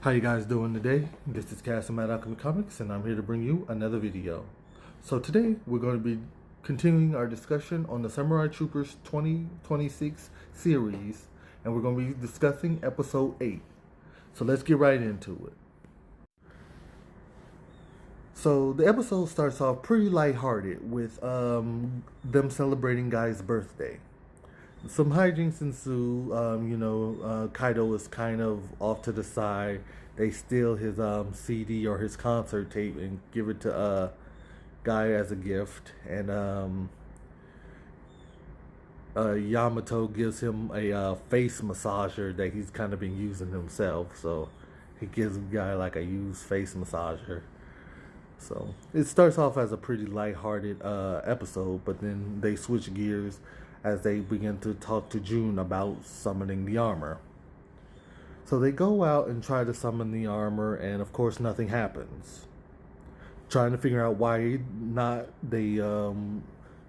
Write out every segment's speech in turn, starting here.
How you guys doing today? This is Cass from Mad Alchemy Comics, and I'm here to bring you another video. So today we're going to be continuing our discussion on the Samurai Troopers 2026 series, and we're going to be discussing episode 8. So let's get right into it. So the episode starts off pretty lighthearted with them celebrating Guy's birthday. Some hijinks ensue. Kaido is kind of off to the side. They steal his CD or his concert tape and give it to Guy as a gift. And Yamato gives him a face massager that he's kind of been using himself. So he gives Guy like a used face massager. So it starts off as a pretty lighthearted episode, but then they switch gears as they begin to talk to June about summoning the armor. So they go out and try to summon the armor, and of course nothing happens. Trying to figure out why not, they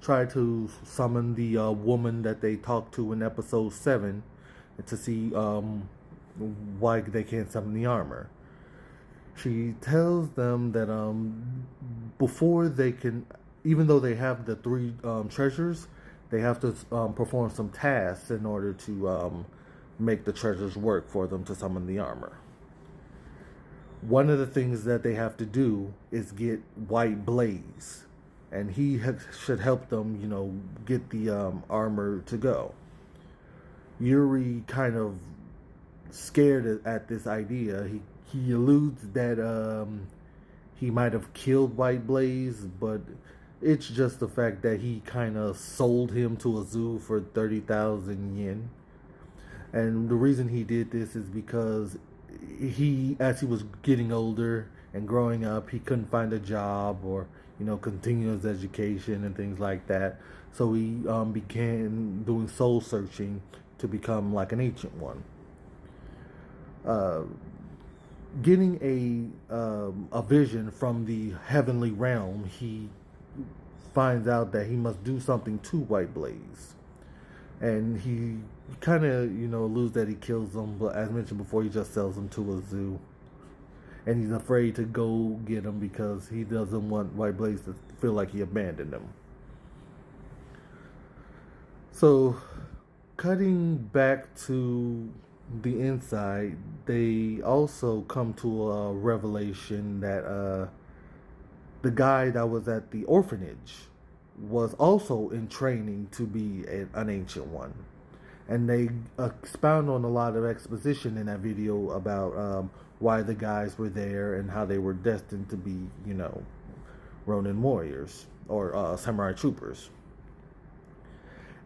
try to summon the woman that they talked to in episode 7 to see why they can't summon the armor. She tells them that before they can, even though they have the 3 treasures, they have to perform some tasks in order to make the treasures work for them to summon the armor. One of the things that they have to do is get White Blaze, and he should help them, get the armor to go. Yuri kind of scared at this idea. He alludes that he might have killed White Blaze, but it's just the fact that he kind of sold him to a zoo for 30,000 yen. And the reason he did this is because as he was getting older and growing up, he couldn't find a job or, continue his education and things like that. So he began doing soul searching to become like an ancient one. Getting a vision from the heavenly realm, he finds out that he must do something to White Blaze, and he kind of alludes that he kills him, but as mentioned before, he just sells him to a zoo, and he's afraid to go get him because he doesn't want White Blaze to feel like he abandoned him. So cutting back to the inside, they also come to a revelation that the guy that was at the orphanage was also in training to be an ancient one. And they expound on a lot of exposition in that video about why the guys were there and how they were destined to be, Ronin warriors or samurai troopers.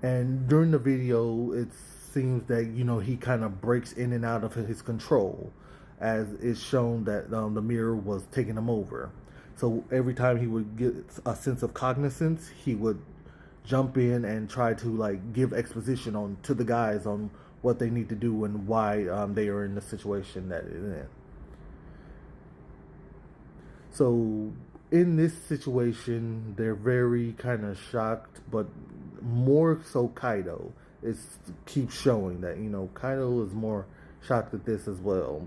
And during the video, it seems that, he kind of breaks in and out of his control, as it's shown that the mirror was taking him over. So every time he would get a sense of cognizance, he would jump in and try to give exposition to the guys on what they need to do and why they are in the situation that they're in. So in this situation, they're very kind of shocked, but more so Kaido keeps showing that Kaido is more shocked at this as well.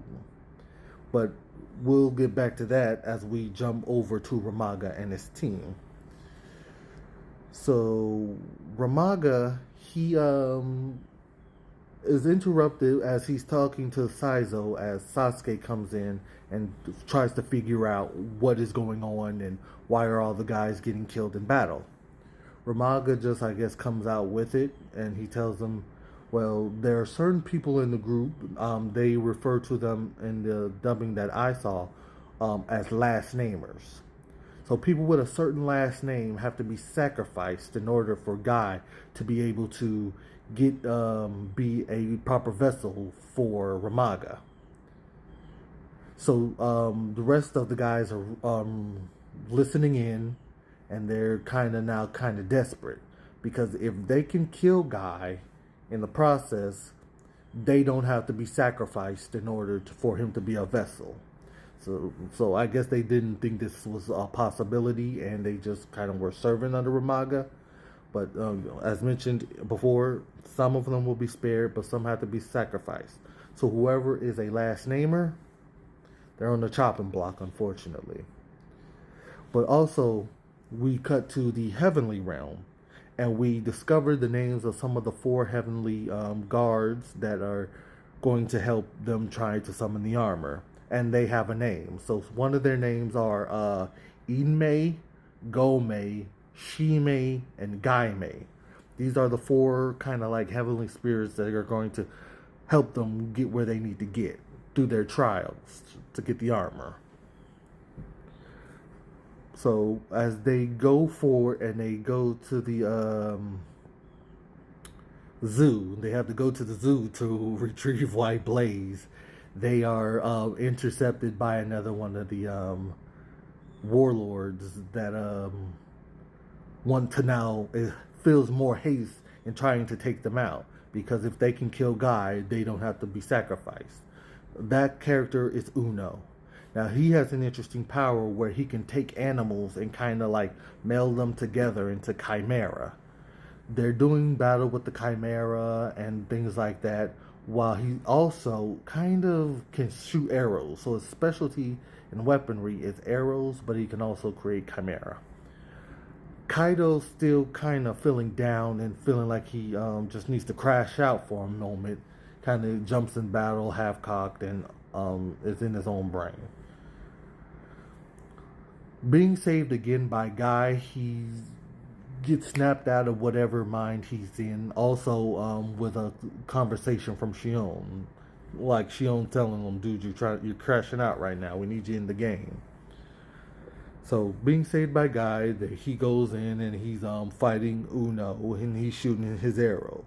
But we'll get back to that as we jump over to Ramaga and his team. So Ramaga, he is interrupted as he's talking to Saizo as Sasuke comes in and tries to figure out what is going on and why are all the guys getting killed in battle. Ramaga just, I guess, comes out with it, and he tells them, well, there are certain people in the group, they refer to them in the dubbing that I saw as last namers. So people with a certain last name have to be sacrificed in order for Guy to be able to be a proper vessel for Ramaga. So the rest of the guys are listening in, and they're kind of desperate, because if they can kill Guy in the process, they don't have to be sacrificed in order for him to be a vessel. So I guess they didn't think this was a possibility, and they just kind of were serving under Ramaga. But as mentioned before, some of them will be spared, but some have to be sacrificed. So whoever is a last namer, They're on the chopping block, unfortunately. But also, we cut to the heavenly realm, and we discover the names of some of the four heavenly guards that are going to help them try to summon the armor. And they have a name. So one of their names are Inmei, Gomei, Shimei, and Gaimei. These are the four kind of like heavenly spirits that are going to help them get where they need to get through their trials to get the armor. So as they go forward and they go to the zoo, they have to go to the zoo to retrieve White Blaze. They are intercepted by another one of the warlords that want to now feels more haste in trying to take them out, because if they can kill Guy, they don't have to be sacrificed. That character is Uno. Now he has an interesting power where he can take animals and kind of like meld them together into Chimera. They're doing battle with the Chimera and things like that, while he also kind of can shoot arrows. So his specialty in weaponry is arrows, but he can also create Chimera. Kaido's still kind of feeling down and feeling like he just needs to crash out for a moment. Kind of jumps in battle, half-cocked, and is in his own brain. Being saved again by Guy, he gets snapped out of whatever mind he's in. Also, with a conversation from Shion. Like Shion telling him, dude, you're crashing out right now. We need you in the game. So, being saved by Guy, he goes in and he's fighting Uno and he's shooting his arrow.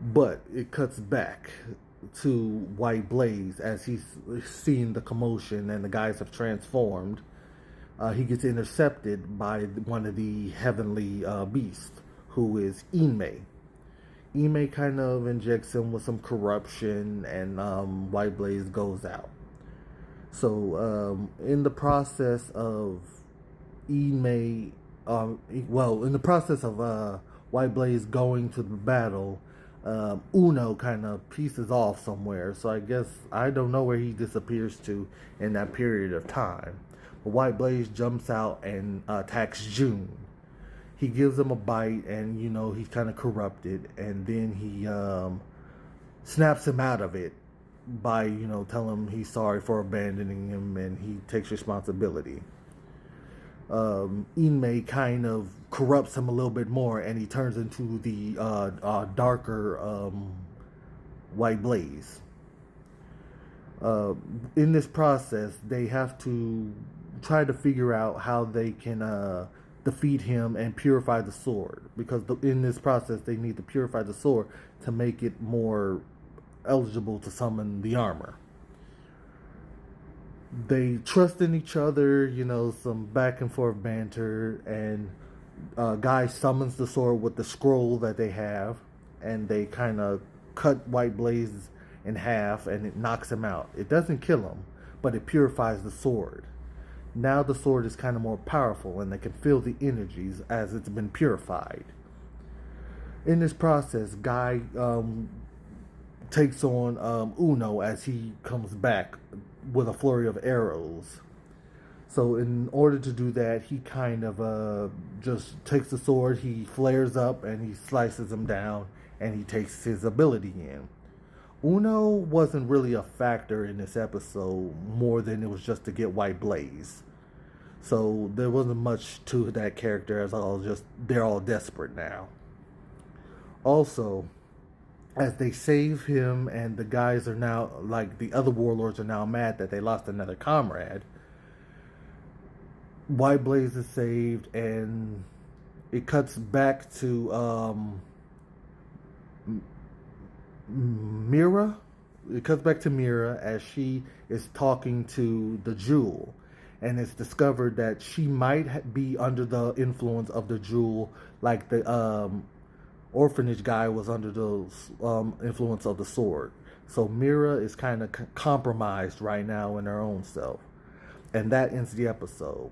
But it cuts back to White Blaze as he's seeing the commotion and the guys have transformed. He gets intercepted by one of the heavenly beasts, who is Inmei. Inmei kind of injects him with some corruption, and White Blaze goes out. So, in the process of in the process of White Blaze going to the battle, Uno kind of pieces off somewhere. So I guess I don't know where he disappears to in that period of time. But White Blaze jumps out and attacks June. He gives him a bite, and he's kind of corrupted, and then he snaps him out of it by telling him he's sorry for abandoning him and he takes responsibility. Inmei kind of corrupts him a little bit more, and he turns into the darker White Blaze. In this process, they have to try to figure out how they can defeat him and purify the sword, because in this process they need to purify the sword to make it more eligible to summon the armor. They trust in each other, some back and forth banter, and Guy summons the sword with the scroll that they have, and they kind of cut White Blaze in half, and it knocks him out. It doesn't kill him, but it purifies the sword. Now the sword is kind of more powerful, and they can feel the energies as it's been purified. In this process, Guy takes on Uno as he comes back with a flurry of arrows. So in order to do that, he kind of just takes the sword, he flares up, and he slices him down, and he takes his ability in. Uno wasn't really a factor in this episode, more than it was just to get White Blaze. So there wasn't much to that character, as they're all desperate now. Also, as they save him, and the guys are now, like the other warlords are now mad that they lost another comrade, White Blaze is saved, and it cuts back to Mira. It cuts back to Mira as she is talking to the Jewel, and it's discovered that she might be under the influence of the Jewel, like the orphanage guy was under the influence of the sword. So Mira is kind of compromised right now in her own self, and that ends the episode.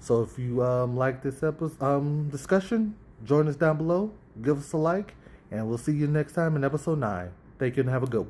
So if you like this episode discussion, join us down below, give us a like, and we'll see you next time in episode 9. Thank you and have a good one.